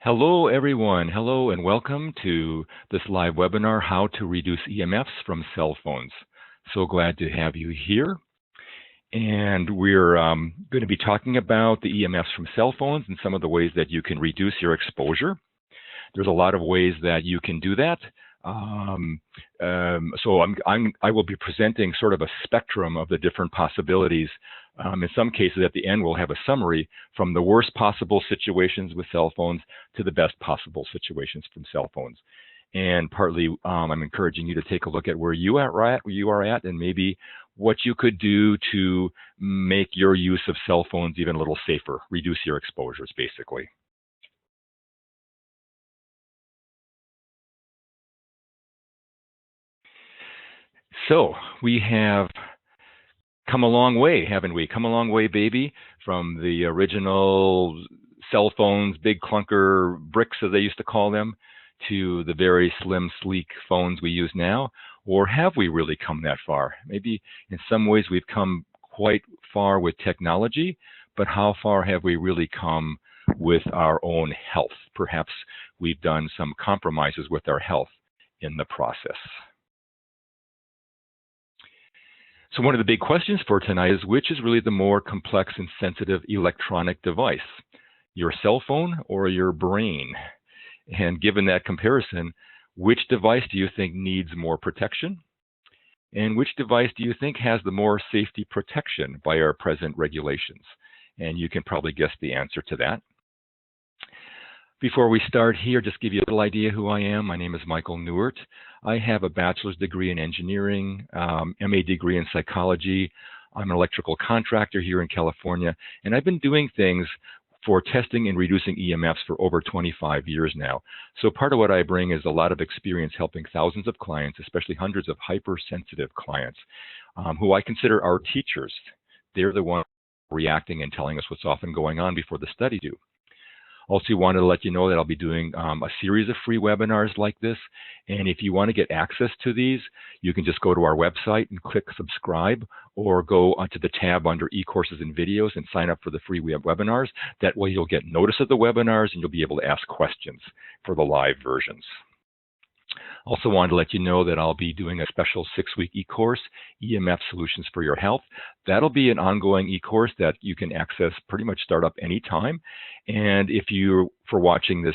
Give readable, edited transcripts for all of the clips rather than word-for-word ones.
Hello, everyone. Hello, and welcome to this live webinar, How to Reduce EMFs from Cell Phones. So glad to have you here. And we're going to be talking about the EMFs from cell phones and some of the ways that you can reduce your exposure. There's a lot of ways that you can do that. So I will be presenting sort of a spectrum of the different possibilities. In some cases, at the end, we'll have a summary from the worst possible situations with cell phones to the best possible situations from cell phones. And partly, I'm encouraging you to take a look at where you are at, and maybe what you could do to make your use of cell phones even a little safer, reduce your exposures, basically. So we have come a long way, haven't we? Come a long way, baby, from the original cell phones, big clunker bricks, as they used to call them, to the very slim, sleek phones we use now. Or have we really come that far? Maybe in some ways we've come quite far with technology, but how far have we really come with our own health? Perhaps we've done some compromises with our health in the process. So one of the big questions for tonight is, which is really the more complex and sensitive electronic device, your cell phone or your brain? And given that comparison, which device do you think needs more protection? And which device do you think has the more safety protection by our present regulations? And you can probably guess the answer to that. Before we start here, just give you a little idea who I am. My name is Michael Newert. I have a bachelor's degree in engineering, MA degree in psychology. I'm an electrical contractor here in California, and I've been doing things for testing and reducing EMFs for over 25 years now. So part of what I bring is a lot of experience helping thousands of clients, especially hundreds of hypersensitive clients, who I consider our teachers. They're the ones reacting and telling us what's often going on before the study do. Also, wanted to let you know that I'll be doing a series of free webinars like this. And if you want to get access to these, you can just go to our website and click subscribe, or go onto the tab under e-courses and videos and sign up for the free webinars. That way you'll get notice of the webinars and you'll be able to ask questions for the live versions. Also wanted to let you know that I'll be doing a special 6-week e-course, EMF Solutions for Your Health. That'll be an ongoing e-course that you can access, pretty much start up anytime. And if you, for watching this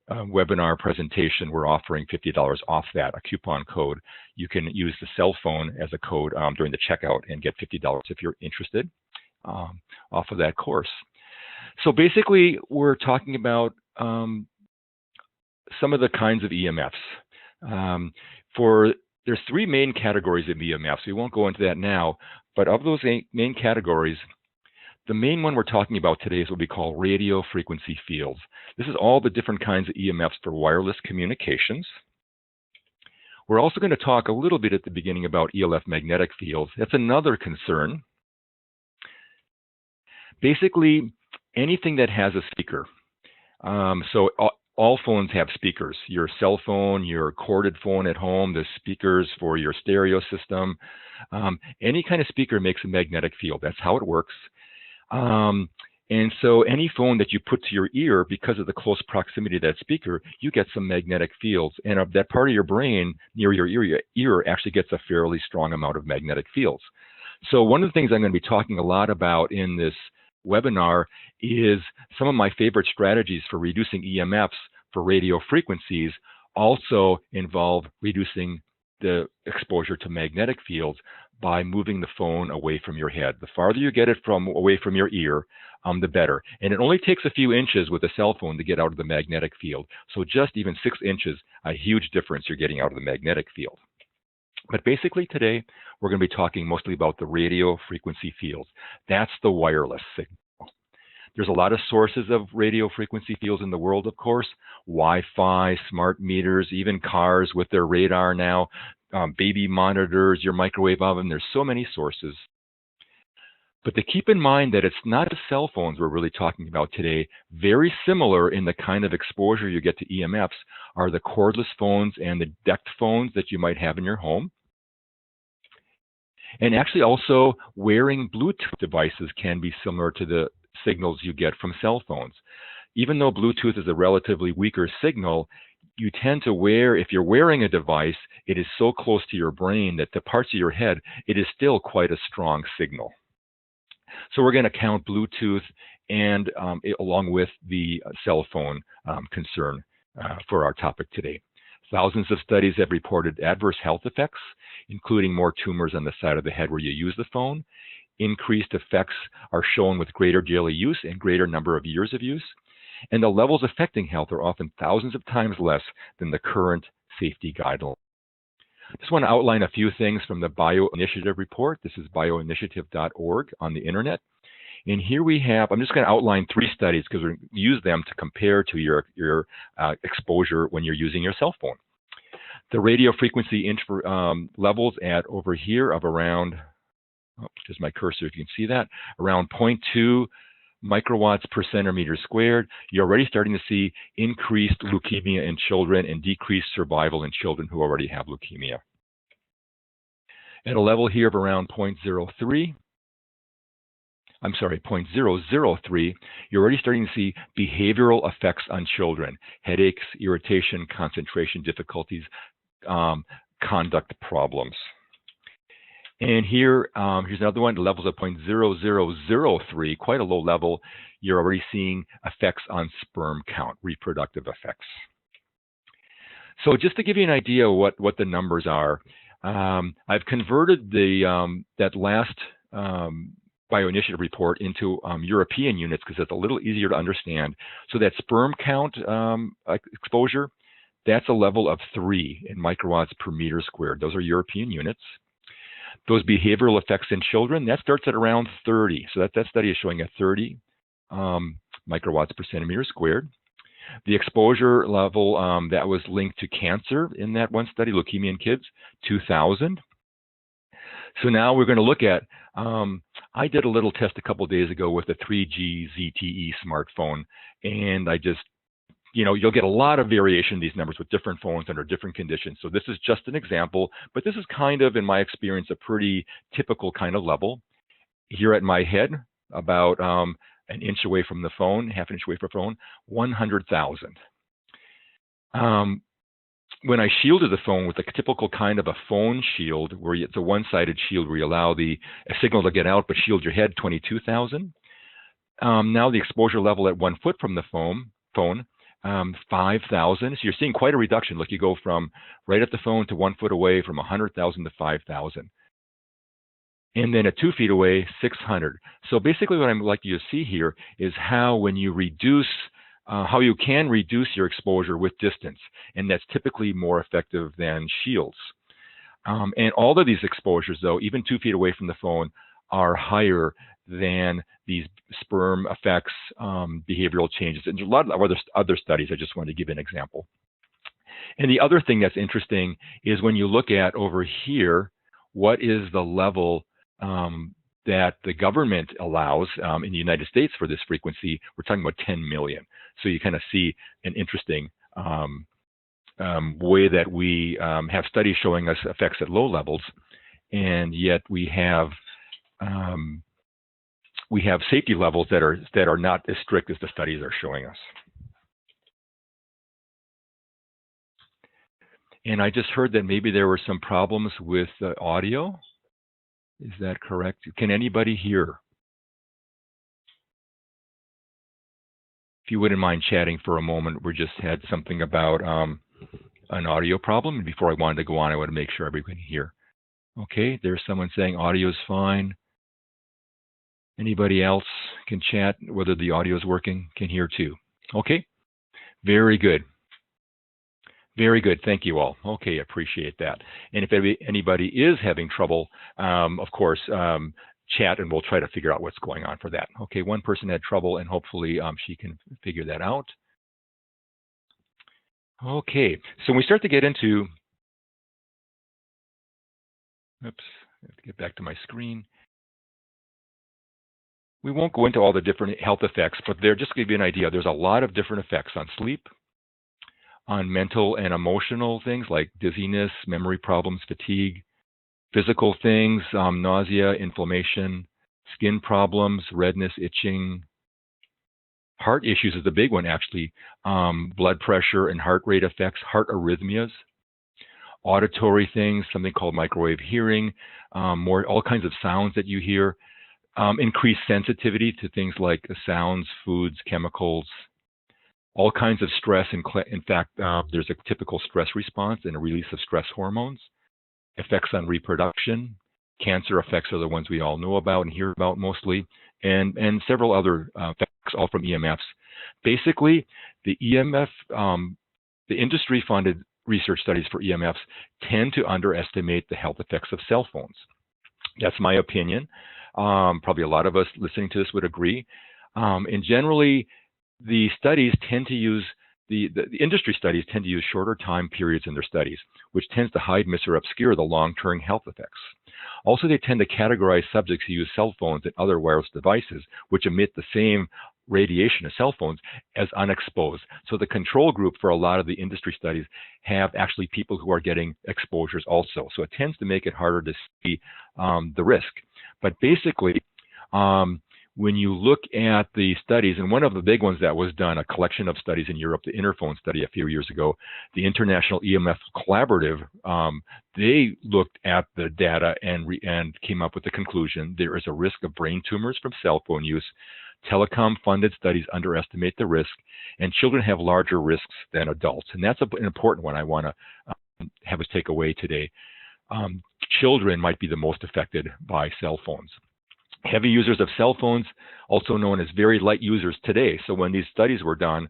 webinar presentation, we're offering $50 off that, a coupon code. You can use the cell phone as a code during the checkout and get $50 if you're interested off of that course. So basically, we're talking about some of the kinds of EMFs. There's 3 main categories of EMFs. We won't go into that now, but of those main categories, the main one we're talking about today is what we call radio frequency fields. This is all the different kinds of EMFs for wireless communications. We're also going to talk a little bit at the beginning about ELF magnetic fields. That's another concern. Basically, anything that has a speaker. All phones have speakers. Your cell phone, your corded phone at home, the speakers for your stereo system. Any kind of speaker makes a magnetic field. That's how it works. And so any phone that you put to your ear, because of the close proximity to that speaker, you get some magnetic fields. And that part of your brain near your ear actually gets a fairly strong amount of magnetic fields. So one of the things I'm going to be talking a lot about in this webinar is some of my favorite strategies for reducing EMFs for radio frequencies also involve reducing the exposure to magnetic fields by moving the phone away from your head. The farther you get it away from your ear, the better. And it only takes a few inches with a cell phone to get out of the magnetic field. So just even 6 inches, a huge difference you're getting out of the magnetic field. But basically today, we're going to be talking mostly about the radio frequency fields. That's the wireless signal. There's a lot of sources of radio frequency fields in the world, of course. Wi-Fi, smart meters, even cars with their radar now, baby monitors, your microwave oven. There's so many sources. But to keep in mind that it's not the cell phones we're really talking about today. Very similar in the kind of exposure you get to EMFs are the cordless phones and the decked phones that you might have in your home. And actually also wearing Bluetooth devices can be similar to the signals you get from cell phones. even though Bluetooth is a relatively weaker signal, you tend to wear, if you're wearing a device, it is so close to your brain that the parts of your head, it is still quite a strong signal. So we're going to count Bluetooth and along with the cell phone concern for our topic today. Thousands of studies have reported adverse health effects, including more tumors on the side of the head where you use the phone. Increased effects are shown with greater daily use and greater number of years of use. And the levels affecting health are often thousands of times less than the current safety guidelines. Just want to outline a few things from the Bioinitiative report. This is bioinitiative.org on the internet. And here we have, I'm just going to outline 3 studies because we're going to use them to compare to your exposure when you're using your cell phone. The radio frequency levels at over here of around, just my cursor, if you can see that, around 0.2 microwatts per centimeter squared. You're already starting to see increased leukemia in children and decreased survival in children who already have leukemia. At a level here of around 0.003, you're already starting to see behavioral effects on children: headaches, irritation, concentration difficulties, conduct problems. And here, here's another one, the levels of 0.0003, quite a low level. You're already seeing effects on sperm count, reproductive effects. So just to give you an idea of what the numbers are, I've converted that last Bioinitiative report into European units because it's a little easier to understand. So that sperm count exposure, that's a level of 3 in microwatts per meter squared. Those are European units. Those behavioral effects in children, that starts at around 30. So that study is showing at 30 microwatts per centimeter squared. The exposure level that was linked to cancer in that one study, leukemia in kids, 2,000. So now we're going to look at, I did a little test a couple days ago with a 3G ZTE smartphone, and I just, you'll get a lot of variation in these numbers with different phones under different conditions. So this is just an example, but this is kind of, in my experience, a pretty typical kind of level. Here at my head, about an inch away from the phone, half an inch away from the phone, 100,000. When I shielded the phone with a typical kind of a phone shield, where it's a one-sided shield where you allow a signal to get out but shield your head, 22,000. Now the exposure level at 1 foot from the phone, 5,000. So you're seeing quite a reduction. Look, you go from right at the phone to 1 foot away, from 100,000 to 5,000. And then at 2 feet away, 600. So basically what I'd like you to see here is how when you reduce, how you can reduce your exposure with distance. And that's typically more effective than shields. And all of these exposures, though, even 2 feet away from the phone, are higher than these sperm effects, behavioral changes. And there's a lot of other studies. I just wanted to give an example. And the other thing that's interesting is when you look at over here, what is the level that the government allows in the United States for this frequency? We're talking about 10 million. So you kind of see an interesting way that we have studies showing us effects at low levels, and yet we have safety levels that are not as strict as the studies are showing us. And I just heard that maybe there were some problems with the audio. Is that correct? Can anybody hear? If you wouldn't mind chatting for a moment, we just had something about an audio problem. And before I wanted to go on, I want to make sure everybody can hear. Okay, there's someone saying audio is fine. Anybody else can chat whether the audio is working, can hear too. Okay, very good. Very good, thank you all. Okay, appreciate that. And if anybody is having trouble, of course, chat and we'll try to figure out what's going on for that. Okay, one person had trouble and hopefully she can figure that out. Okay, so when we start to get into, oops, I have to get back to my screen. We won't go into all the different health effects, but they're just to give you an idea. There's a lot of different effects on sleep, on mental and emotional things like dizziness, memory problems, fatigue, physical things, nausea, inflammation, skin problems, redness, itching, Heart issues is the big one, actually. Blood pressure and heart rate effects, heart arrhythmias, auditory things, something called microwave hearing, all kinds of sounds that you hear, increased sensitivity to things like sounds, foods, chemicals, all kinds of stress. In fact, there's a typical stress response and a release of stress hormones, effects on reproduction, cancer effects are the ones we all know about and hear about mostly, and several other effects, all from EMFs. Basically, the EMF, the industry-funded research studies for EMFs tend to underestimate the health effects of cell phones. That's my opinion. Probably a lot of us listening to this would agree. And generally, the studies tend to use, the industry studies tend to use shorter time periods in their studies, which tends to hide, miss, or obscure the long-term health effects. Also, they tend to categorize subjects who use cell phones and other wireless devices, which emit the same radiation as cell phones, as unexposed. So the control group for a lot of the industry studies have actually people who are getting exposures also. So it tends to make it harder to see the risk. But basically, when you look at the studies, and one of the big ones that was done, a collection of studies in Europe, the Interphone study a few years ago, the International EMF Collaborative, they looked at the data and came up with the conclusion there is a risk of brain tumors from cell phone use. Telecom-funded studies underestimate the risk, and children have larger risks than adults. And that's an important one I want to have us take away today. Children might be the most affected by cell phones. Heavy users of cell phones, also known as very light users today. So when these studies were done,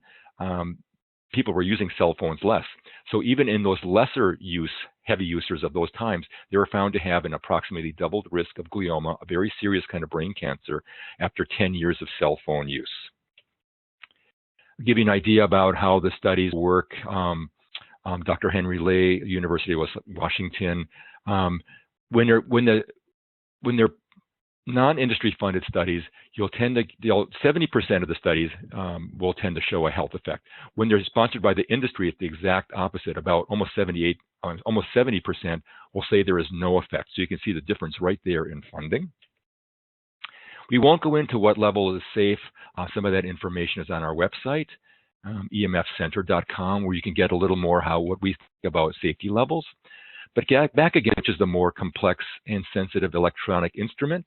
people were using cell phones less. So even in those lesser use, heavy users of those times, they were found to have an approximately doubled risk of glioma, a very serious kind of brain cancer, after 10 years of cell phone use. I'll give you an idea about how the studies work. Dr. Henry Lay, University of Washington, when they're non-industry funded studies, 70% of the studies will tend to show a health effect. When they're sponsored by the industry, it's the exact opposite. About almost 70% will say there is no effect. So you can see the difference right there in funding. We won't go into what level is safe. Some of that information is on our website, EMFcenter.com, where you can get a little more what we think about safety levels. But back again, which is the more complex and sensitive electronic instrument,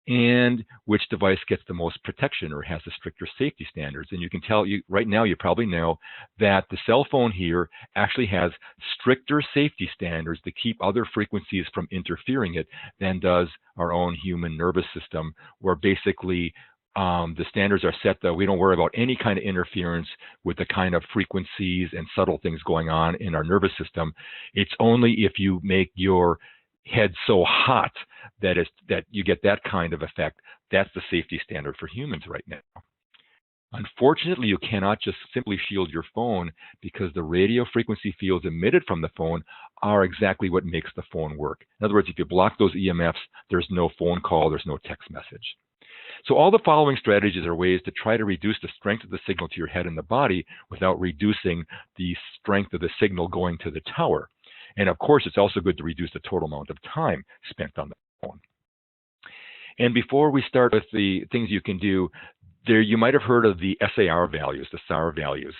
and which device gets the most protection or has the stricter safety standards. And you can tell, right now you probably know that the cell phone here actually has stricter safety standards to keep other frequencies from interfering it than does our own human nervous system, where basically the standards are set that we don't worry about any kind of interference with the kind of frequencies and subtle things going on in our nervous system. It's only if you make your head so hot that you get that kind of effect. That's the safety standard for humans right now. Unfortunately, you cannot just simply shield your phone, because the radio frequency fields emitted from the phone are exactly what makes the phone work. In other words, if you block those EMFs, there's no phone call, there's no text message. So all the following strategies are ways to try to reduce the strength of the signal to your head and the body without reducing the strength of the signal going to the tower. And of course, it's also good to reduce the total amount of time spent on the phone. And before we start with the things you can do, you might have heard of the SAR values, the SAR values.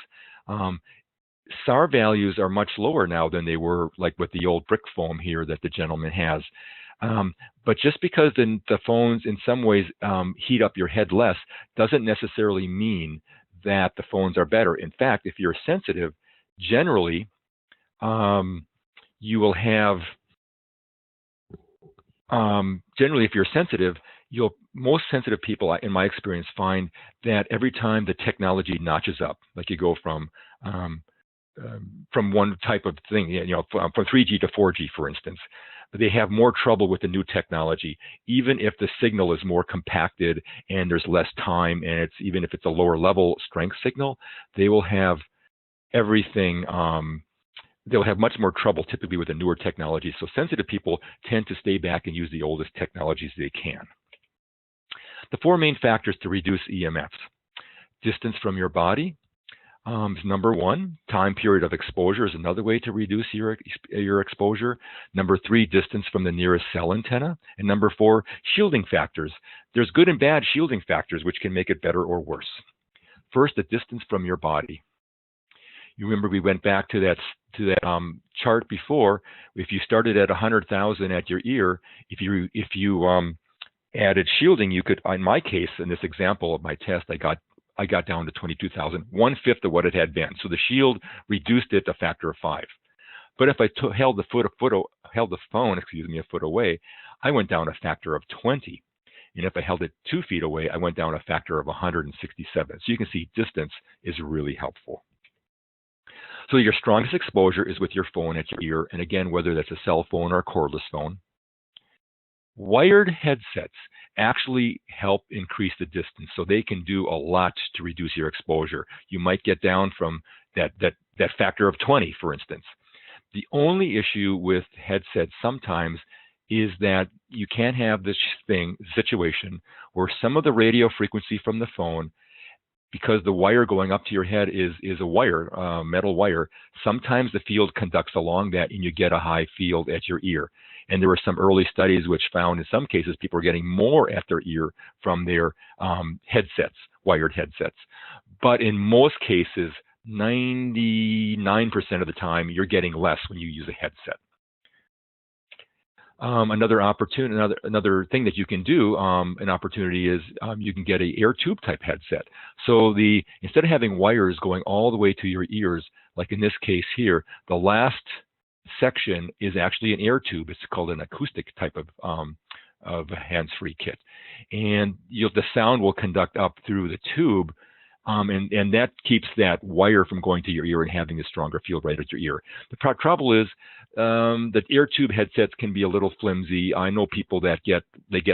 SAR values are much lower now than they were, like with the old brick foam here that the gentleman has. But just because the phones in some ways heat up your head less doesn't necessarily mean that the phones are better. In fact, if you're sensitive, generally you will have, generally if you're sensitive, most sensitive people, in my experience, find that every time the technology notches up, like you go from one type of thing, from 3G to 4G, for instance, they have more trouble with the new technology, even if the signal is more compacted and there's less time, and even if it's a lower level strength signal, they will have everything. They'll have much more trouble typically with the newer technology. So sensitive people tend to stay back and use the oldest technologies they can. The four main factors to reduce EMFs. Distance from your body is number one. Time period of exposure is another way to reduce your exposure. Number three, distance from the nearest cell antenna. And number four, shielding factors. There's good and bad shielding factors, which can make it better or worse. First, the distance from your body. You remember we went back to that chart before. If you started at 100,000 at your ear, if you added shielding, you could. In my case, in this example of my test, I got down to 22,000, 1/5 of what it had been. So the shield reduced it a factor of 5. But if I held the phone, a foot away, I went down a factor of 20. And if I held it 2 feet away, I went down a factor of 167. So you can see distance is really helpful. So your strongest exposure is with your phone at your ear, and again, whether that's a cell phone or a cordless phone. Wired headsets actually help increase the distance, so they can do a lot to reduce your exposure. You might get down from that factor of 20, for instance. The only issue with headsets sometimes is that you can have this situation where some of the radio frequency from the phone, because the wire going up to your head is a wire, metal wire, sometimes the field conducts along that and you get a high field at your ear. And there were some early studies which found in some cases people are getting more at their ear from their headsets, wired headsets. But in most cases, 99% of the time, you're getting less when you use a headset. Another thing that you can do, an opportunity is you can get a air tube type headset. So instead of having wires going all the way to your ears, like in this case here, the last section is actually an air tube. It's called an acoustic type of hands-free kit, and the sound will conduct up through the tube. And that keeps that wire from going to your ear and having a stronger field right at your ear. The trouble is that air tube headsets can be a little flimsy. I know people that get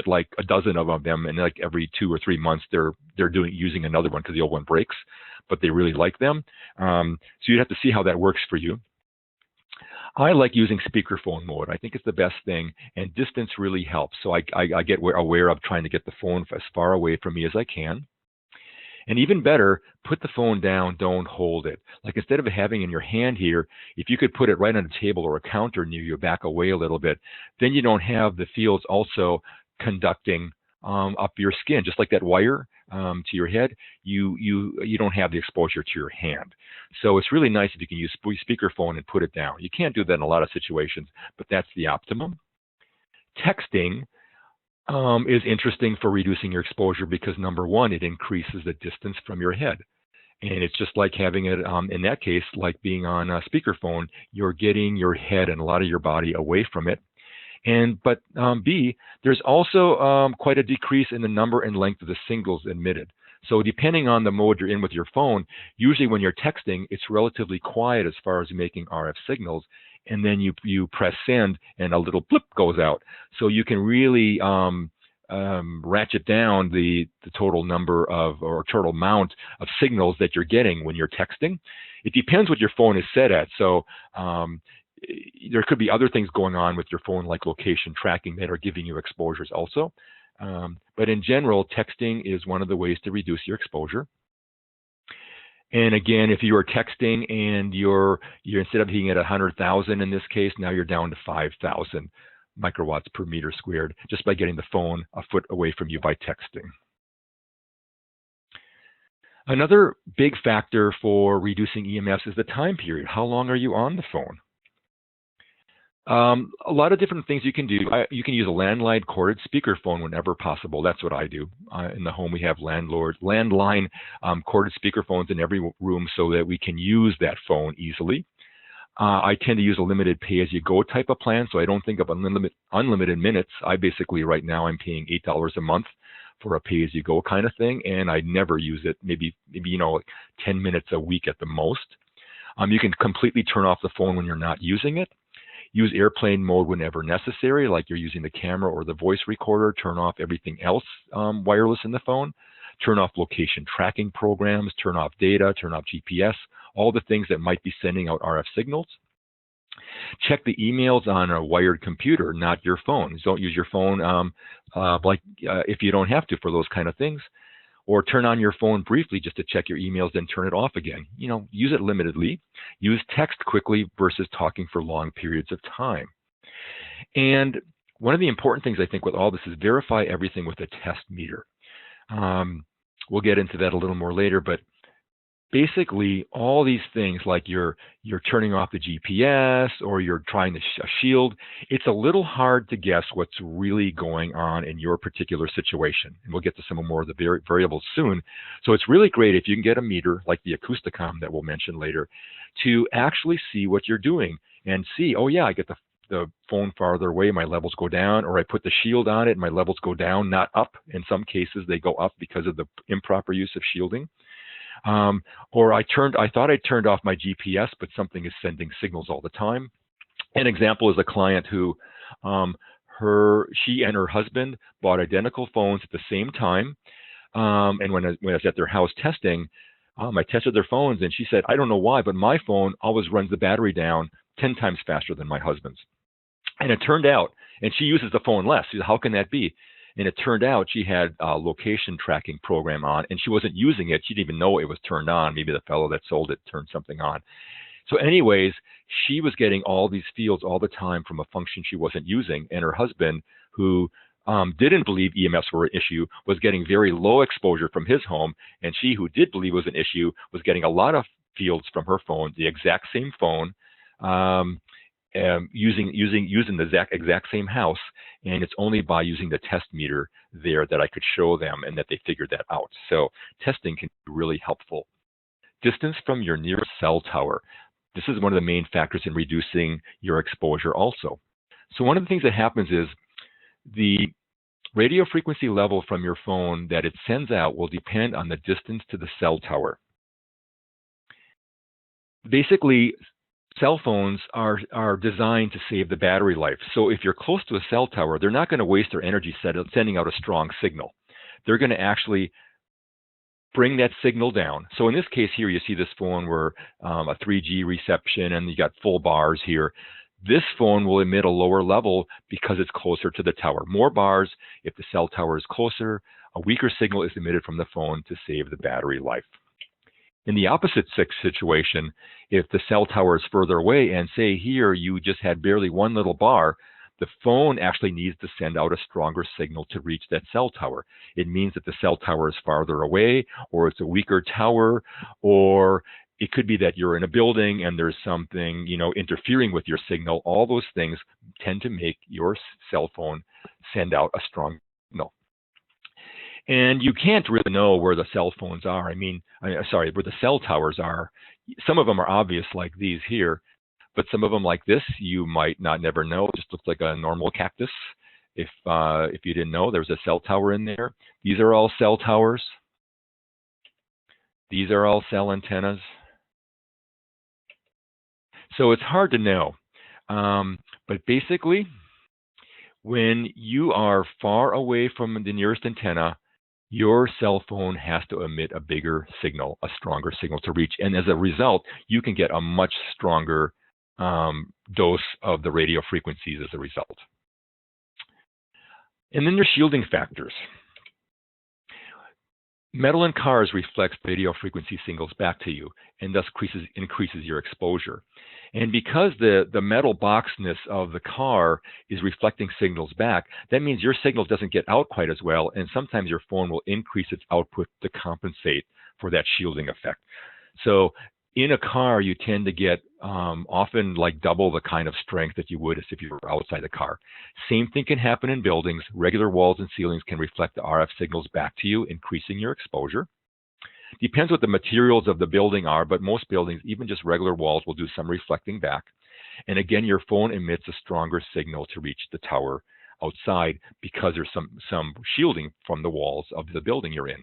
like a dozen of them, and like every 2 or 3 months they're using another one because the old one breaks, but they really like them. So you'd have to see how that works for you. I like using speakerphone mode. I think it's the best thing, and distance really helps. So I get aware of trying to get the phone as far away from me as I can. And even better, put the phone down, don't hold it. Like instead of having it in your hand here, if you could put it right on a table or a counter near you, back away a little bit, then you don't have the fields also conducting up your skin, just like that wire to your head. You don't have the exposure to your hand. So it's really nice if you can use speakerphone and put it down. You can't do that in a lot of situations, but that's the optimum. Texting is interesting for reducing your exposure because, number one, it increases the distance from your head. And it's just like having it, in that case, like being on a speakerphone, you're getting your head and a lot of your body away from it. But B, there's also quite a decrease in the number and length of the signals emitted. So depending on the mode you're in with your phone, usually when you're texting, it's relatively quiet as far as making RF signals. And then you press send and a little blip goes out. So you can really ratchet down the total number of, or total amount of signals that you're getting when you're texting. It depends what your phone is set at. So there could be other things going on with your phone, like location tracking, that are giving you exposures also. But in general, texting is one of the ways to reduce your exposure. And again, if you are texting and you're instead of being at 100,000 in this case, now you're down to 5,000 microwatts per meter squared just by getting the phone a foot away from you by texting. Another big factor for reducing EMFs is the time period. How long are you on the phone? A lot of different things you can do. You can use a landline corded speakerphone whenever possible. That's what I do. In the home, we have landline corded speakerphones in every room so that we can use that phone easily. I tend to use a limited pay-as-you-go type of plan, so I don't think of unlimited minutes. I basically, right now, I'm paying $8 a month for a pay-as-you-go kind of thing, and I never use it, maybe 10 minutes a week at the most. You can completely turn off the phone when you're not using it. Use airplane mode whenever necessary, like you're using the camera or the voice recorder. Turn off everything else wireless in the phone. Turn off location tracking programs. Turn off data. Turn off GPS. All the things that might be sending out RF signals. Check the emails on a wired computer, not your phone. Don't use your phone if you don't have to for those kind of things. Or turn on your phone briefly just to check your emails, then turn it off again. Use it limitedly. Use text quickly versus talking for long periods of time. And one of the important things I think with all this is verify everything with a test meter. We'll get into that a little more later, but basically all these things, like you're turning off the GPS or you're trying to shield, it's a little hard to guess what's really going on in your particular situation. And we'll get to some more of the variables soon. So it's really great if you can get a meter like the Acousticom that we'll mention later to actually see what you're doing and see, oh yeah, I get the phone farther away, my levels go down, or I put the shield on it and my levels go down, not up. In some cases, they go up because of the improper use of shielding. Or I thought I turned off my GPS, but something is sending signals all the time. An example is a client who she and her husband bought identical phones at the same time. And when I was at their house testing, I tested their phones, and she said, I don't know why, but my phone always runs the battery down 10 times faster than my husband's. And it turned out, and she uses the phone less. She said, how can that be? And it turned out she had a location tracking program on, and she wasn't using it. She didn't even know it was turned on. Maybe the fellow that sold it turned something on. So anyways, she was getting all these fields all the time from a function she wasn't using. And her husband, who didn't believe EMFs were an issue, was getting very low exposure from his home. And she, who did believe was an issue, was getting a lot of fields from her phone, the exact same phone, using the exact same house. And it's only by using the test meter there that I could show them and that they figured that out. So testing can be really helpful. Distance from your nearest cell tower. This is one of the main factors in reducing your exposure also. So one of the things that happens is the radio frequency level from your phone that it sends out will depend on the distance to the cell tower. Basically, cell phones are designed to save the battery life. So if you're close to a cell tower, they're not going to waste their energy sending out a strong signal. They're going to actually bring that signal down. So in this case here, you see this phone where a 3G reception and you got full bars here. This phone will emit a lower level because it's closer to the tower. More bars if the cell tower is closer. A weaker signal is emitted from the phone to save the battery life. In the opposite situation, if the cell tower is further away and say here you just had barely one little bar, the phone actually needs to send out a stronger signal to reach that cell tower. It means that the cell tower is farther away, or it's a weaker tower, or it could be that you're in a building and there's something, interfering with your signal. All those things tend to make your cell phone send out a strong signal. And you can't really know where the cell phones are. Where the cell towers are. Some of them are obvious, like these here, but some of them, like this, you might never know. It just looks like a normal cactus. If you didn't know, there's a cell tower in there. These are all cell towers. These are all cell antennas. So it's hard to know. But basically, when you are far away from the nearest antenna, your cell phone has to emit a bigger signal, a stronger signal to reach. And as a result, you can get a much stronger dose of the radio frequencies as a result. And then your shielding factors. Metal in cars reflects radio frequency signals back to you and thus increases your exposure. And because the metal boxness of the car is reflecting signals back, that means your signal doesn't get out quite as well, and sometimes your phone will increase its output to compensate for that shielding effect. So in a car, you tend to get often like double the kind of strength that you would as if you were outside the car. Same thing can happen in buildings. Regular walls and ceilings can reflect the RF signals back to you, increasing your exposure. Depends what the materials of the building are, but most buildings, even just regular walls, will do some reflecting back. And again, your phone emits a stronger signal to reach the tower outside because there's some shielding from the walls of the building you're in.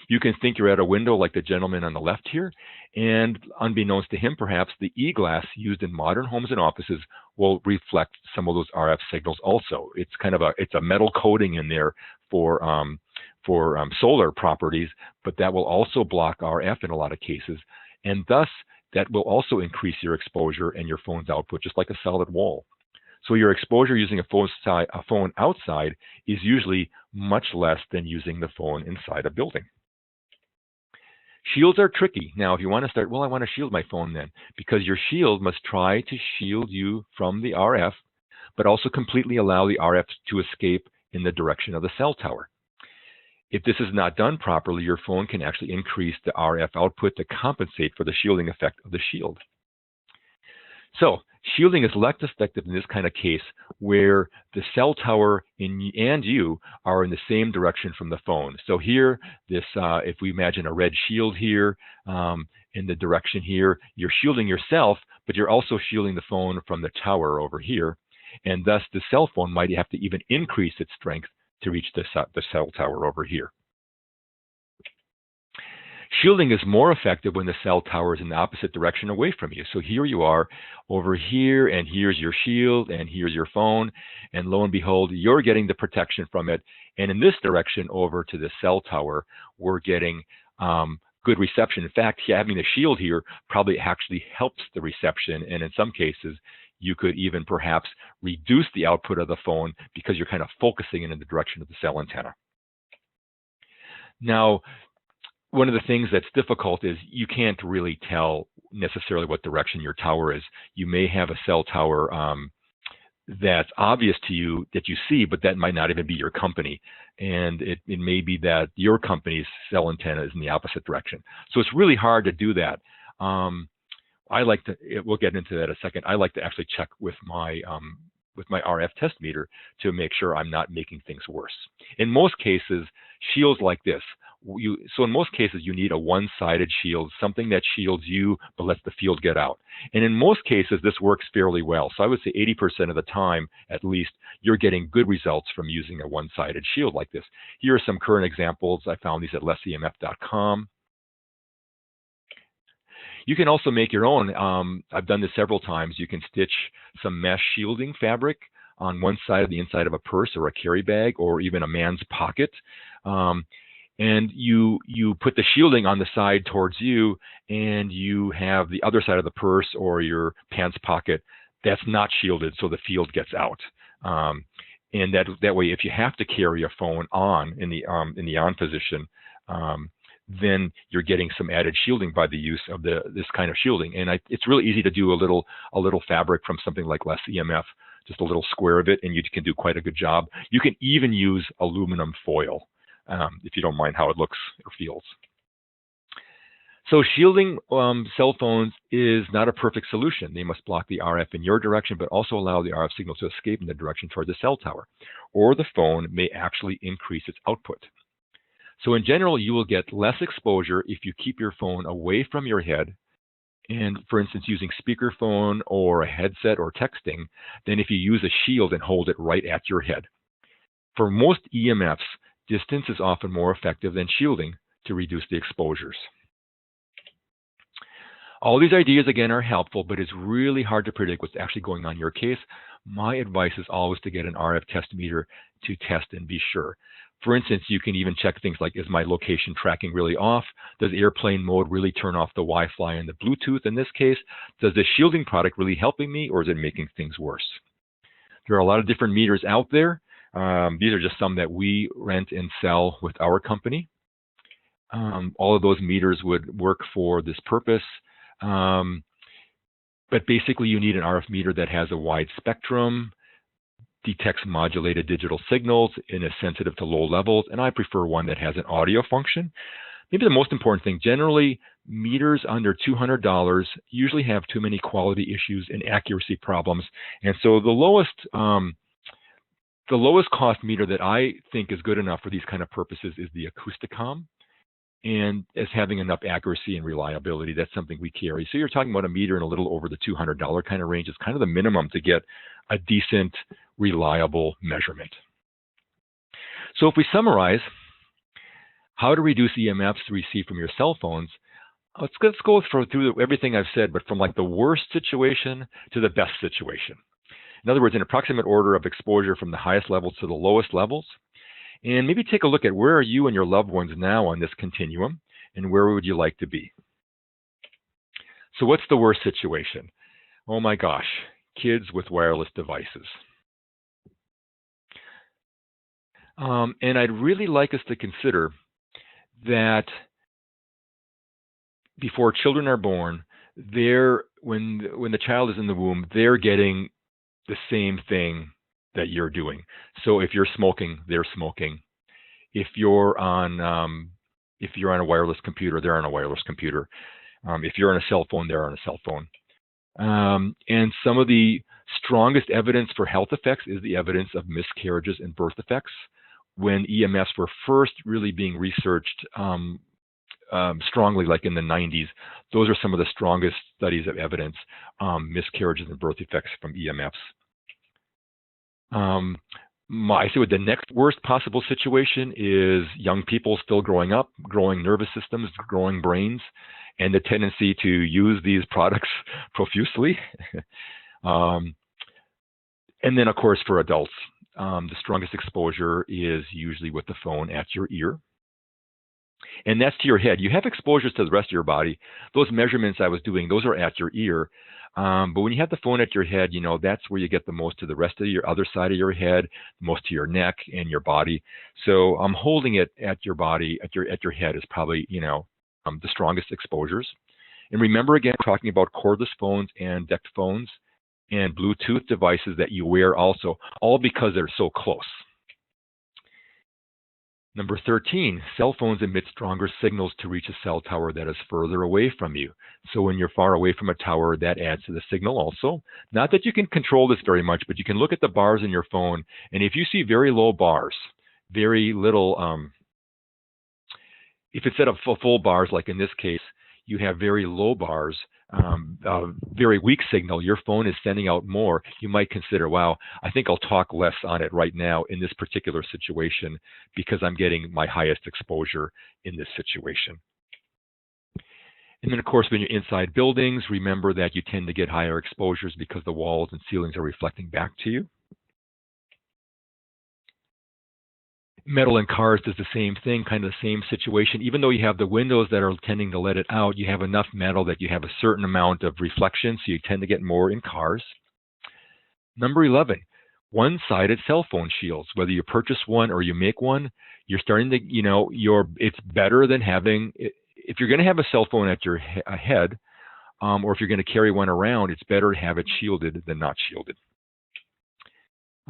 You can think you're at a window like the gentleman on the left here, and unbeknownst to him, perhaps the e-glass used in modern homes and offices will reflect some of those RF signals also. It's it's a metal coating in there for solar properties, but that will also block RF in a lot of cases, and thus that will also increase your exposure and your phone's output, just like a solid wall. So your exposure using a phone outside is usually much less than using the phone inside a building. Shields are tricky. Now, if you want to start, I want to shield my phone then, because your shield must try to shield you from the RF, but also completely allow the RF to escape in the direction of the cell tower. If this is not done properly, your phone can actually increase the RF output to compensate for the shielding effect of the shield. So shielding is less effective in this kind of case where the cell tower and you are in the same direction from the phone. So here, if we imagine a red shield here in the direction here, you're shielding yourself, but you're also shielding the phone from the tower over here. And thus the cell phone might have to even increase its strength to reach the cell tower over here. Shielding is more effective when the cell tower is in the opposite direction away from you. So here you are over here, and here's your shield, and here's your phone, and lo and behold, you're getting the protection from it. And in this direction over to the cell tower, we're getting good reception. In fact, having the shield here probably actually helps the reception, and in some cases, you could even perhaps reduce the output of the phone because you're kind of focusing it in the direction of the cell antenna. Now, one of the things that's difficult is you can't really tell necessarily what direction your tower is. You may have a cell tower that's obvious to you that you see, but that might not even be your company. And it may be that your company's cell antenna is in the opposite direction. So it's really hard to do that. I like to, we'll get into that in a second. I like to actually check with my RF test meter to make sure I'm not making things worse. In most cases, shields like this, so in most cases, you need a one-sided shield, something that shields you but lets the field get out. And in most cases, this works fairly well. So I would say 80% of the time, at least, you're getting good results from using a one-sided shield like this. Here are some current examples. I found these at lessemf.com. You can also make your own. I've done this several times. You can stitch some mesh shielding fabric on one side of the inside of a purse or a carry bag or even a man's pocket. And you put the shielding on the side towards you, and you have the other side of the purse or your pants pocket that's not shielded, so the field gets out. And that way, if you have to carry a phone on in the on position, then you're getting some added shielding by the use of this kind of shielding. And it's really easy to do a little fabric from something like less EMF, just a little square of it, and you can do quite a good job. You can even use aluminum foil if you don't mind how it looks or feels. So shielding cell phones is not a perfect solution. They must block the RF in your direction, but also allow the RF signal to escape in the direction toward the cell tower, or the phone may actually increase its output. So in general, you will get less exposure if you keep your phone away from your head, and for instance, using speakerphone or a headset or texting, than if you use a shield and hold it right at your head. For most EMFs, distance is often more effective than shielding to reduce the exposures. All these ideas, again, are helpful, but it's really hard to predict what's actually going on in your case. My advice is always to get an RF test meter to test and be sure. For instance, you can even check things like, is my location tracking really off? Does airplane mode really turn off the Wi-Fi and the Bluetooth in this case? Does the shielding product really helping me, or is it making things worse? There are a lot of different meters out there. These are just some that we rent and sell with our company. All of those meters would work for this purpose. But basically, you need an RF meter that has a wide spectrum, detects modulated digital signals, and is sensitive to low levels. And I prefer one that has an audio function. Maybe the most important thing, generally, meters under $200 usually have too many quality issues and accuracy problems. And so the lowest cost meter that I think is good enough for these kind of purposes is the Acousticom. And as having enough accuracy and reliability, that's something we carry. So you're talking about a meter in a little over the $200 kind of range. It's kind of the minimum to get a decent, reliable measurement. So if we summarize how to reduce EMFs received from your cell phones, let's go through everything I've said, but from like the worst situation to the best situation. In other words, an approximate order of exposure from the highest levels to the lowest levels. And maybe take a look at where are you and your loved ones now on this continuum, and where would you like to be? So what's the worst situation? Oh my gosh, kids with wireless devices. And I'd really like us to consider that before children are born, when the child is in the womb, they're getting the same thing that you're doing. So if you're smoking, they're smoking. If you're on a wireless computer, they're on a wireless computer. If you're on a cell phone, they're on a cell phone. And some of the strongest evidence for health effects is the evidence of miscarriages and birth effects. When EMFs were first really being researched strongly, like in the 90s, those are some of the strongest studies of evidence, miscarriages and birth effects from EMFs. I say the next worst possible situation is young people still growing up, growing nervous systems, growing brains, and the tendency to use these products profusely. And then, of course, for adults, the strongest exposure is usually with the phone at your ear. And that's to your head. You have exposures to the rest of your body. Those measurements I was doing, those are at your ear. But when you have the phone at your head, that's where you get the most to the rest of your other side of your head, most to your neck and your body. So holding it at your body, at your head is probably, the strongest exposures. And remember, again, talking about cordless phones and DECT phones and Bluetooth devices that you wear also, all because they're so close. Number 13, cell phones emit stronger signals to reach a cell tower that is further away from you. So when you're far away from a tower, that adds to the signal also. Not that you can control this very much, but you can look at the bars in your phone, and if you see very low bars, very little, if instead of full bars, like in this case, you have very low bars, very weak signal, your phone is sending out more, you might consider, wow, I think I'll talk less on it right now in this particular situation because I'm getting my highest exposure in this situation. And then, of course, when you're inside buildings, remember that you tend to get higher exposures because the walls and ceilings are reflecting back to you. Metal in cars does the same thing, kind of the same situation. Even though you have the windows that are tending to let it out, you have enough metal that you have a certain amount of reflection, so you tend to get more in cars. Number 11, one-sided cell phone shields. Whether you purchase one or you make one, you're starting to, it's better than having, if you're going to have a cell phone at your head, or if you're going to carry one around, it's better to have it shielded than not shielded.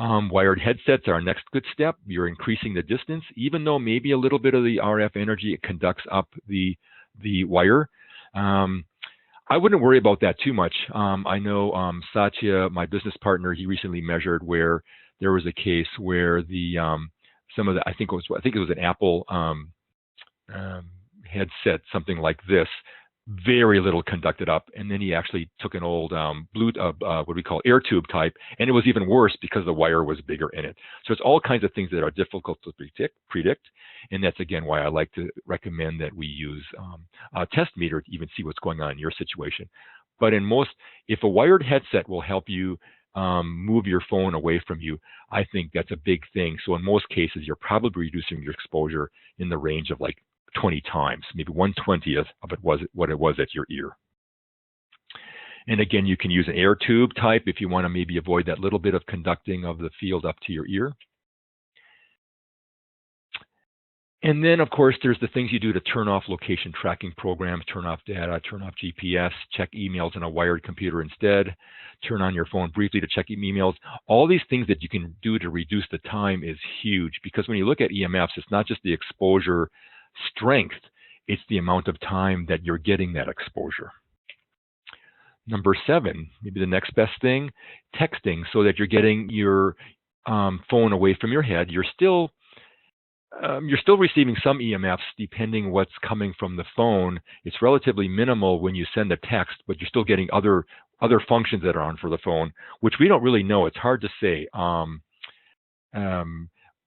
Wired headsets are our next good step. You're increasing the distance, even though maybe a little bit of the RF energy it conducts up the wire. I wouldn't worry about that too much. I know Satya, my business partner, he recently measured where there was a case where the some of the I think it was an Apple headset, something like this. Very little conducted up, and then he actually took an old what we call air tube type, and it was even worse because the wire was bigger in it. So it's all kinds of things that are difficult to predict, and that's again why I like to recommend that we use a test meter to even see what's going on in your situation. But if a wired headset will help you move your phone away from you, I think that's a big thing. So in most cases, you're probably reducing your exposure in the range of like 20 times, maybe 1/20th of what it was at your ear. And again, you can use an air tube type if you want to maybe avoid that little bit of conducting of the field up to your ear. And then, of course, there's the things you do to turn off location tracking programs, turn off data, turn off GPS, check emails on a wired computer instead, turn on your phone briefly to check emails. All these things that you can do to reduce the time is huge, because when you look at EMFs, it's not just the exposure strength, it's the amount of time that you're getting that exposure. Number 7, maybe the next best thing, texting, so that you're getting your phone away from your head. You're still receiving some EMFs depending what's coming from the phone. It's relatively minimal when you send a text, but you're still getting other functions that are on for the phone, which we don't really know. It's hard to say.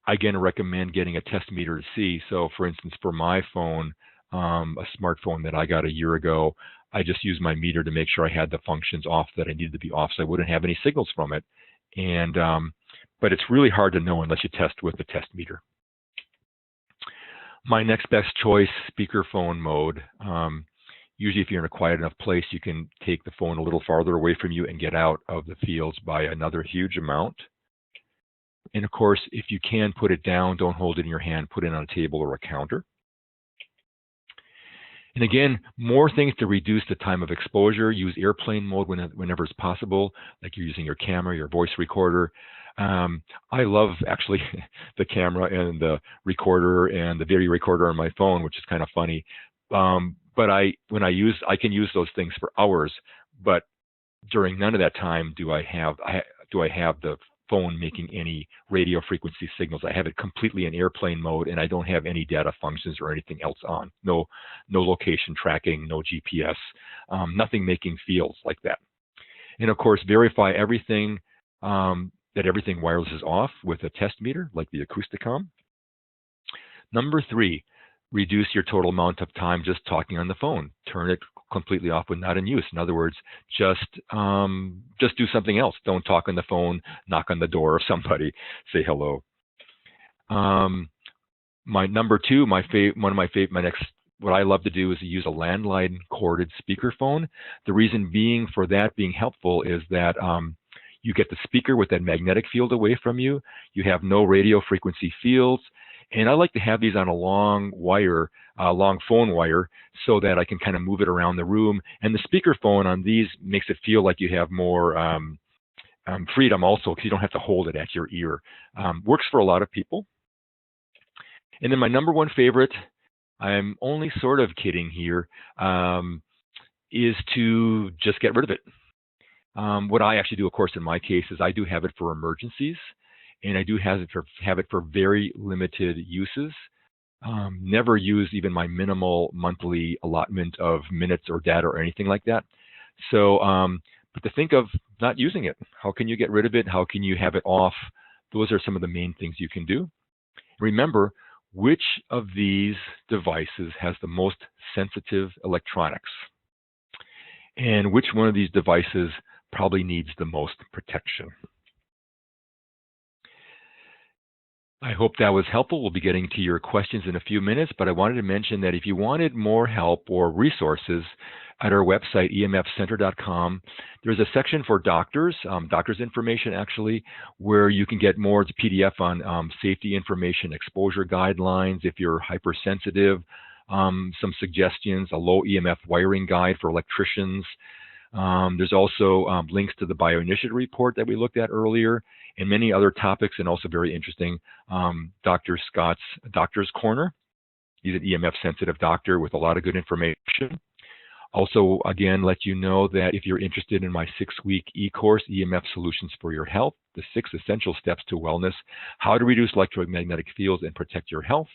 I again recommend getting a test meter to see. So for instance, for my phone, a smartphone that I got a year ago, I just used my meter to make sure I had the functions off that I needed to be off, so I wouldn't have any signals from it. And but it's really hard to know unless you test with the test meter. My next best choice, speakerphone mode. Usually if you're in a quiet enough place, you can take the phone a little farther away from you and get out of the fields by another huge amount. And of course, if you can put it down, don't hold it in your hand, put it on a table or a counter. And again, more things to reduce the time of exposure. Use airplane mode whenever it's possible, like you're using your camera, your voice recorder. I love actually the camera and the recorder and the video recorder on my phone, which is kind of funny. But I can use those things for hours, but during none of that time do I have the phone making any radio frequency signals. I have it completely in airplane mode, and I don't have any data functions or anything else on. No location tracking, no GPS, nothing making fields like that. And of course, verify everything that everything wireless is off with a test meter like the Acousticom. Number 3, reduce your total amount of time just talking on the phone. Turn it completely off when not in use. In other words, just do something else. Don't talk on the phone, knock on the door of somebody, say hello. My number 2, what I love to do is to use a landline corded speakerphone. The reason being for that being helpful is that you get the speaker with that magnetic field away from you. You have no radio frequency fields. And I like to have these on a long wire, long phone wire, so that I can kind of move it around the room. And the speakerphone on these makes it feel like you have more freedom also, because you don't have to hold it at your ear. Works for a lot of people. And then my number 1 favorite, I'm only sort of kidding here, is to just get rid of it. What I actually do, of course, in my case, is I do have it for emergencies. And I do have it for very limited uses. Never use even my minimal monthly allotment of minutes or data or anything like that. So, but to think of not using it, how can you get rid of it? How can you have it off? Those are some of the main things you can do. Remember, which of these devices has the most sensitive electronics? And which one of these devices probably needs the most protection? I hope that was helpful. We'll be getting to your questions in a few minutes, but I wanted to mention that if you wanted more help or resources at our website, EMFcenter.com, there's a section for doctors information actually, where you can get more. It's a PDF on safety information, exposure guidelines, if you're hypersensitive, some suggestions, a low EMF wiring guide for electricians. There's also links to the bioinitiative report that we looked at earlier, and many other topics, and also very interesting, Dr. Scott's Doctor's Corner. He's an EMF sensitive doctor with a lot of good information. Also, again, let you know that if you're interested in my 6-week e-course, EMF Solutions for Your Health, the 6 Essential Steps to Wellness, how to reduce electromagnetic fields and protect your health.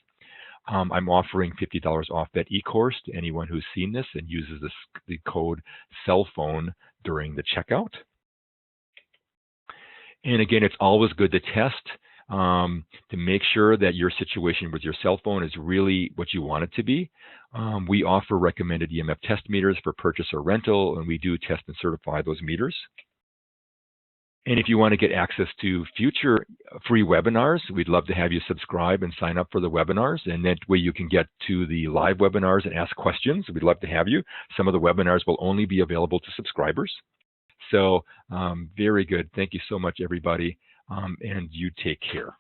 I'm offering $50 off that e-course to anyone who's seen this and uses the code cellphone during the checkout. And again, it's always good to test to make sure that your situation with your cell phone is really what you want it to be. We offer recommended EMF test meters for purchase or rental, and we do test and certify those meters. And if you want to get access to future free webinars, we'd love to have you subscribe and sign up for the webinars. And that way you can get to the live webinars and ask questions. We'd love to have you. Some of the webinars will only be available to subscribers. So very good. Thank you so much, everybody. And you take care.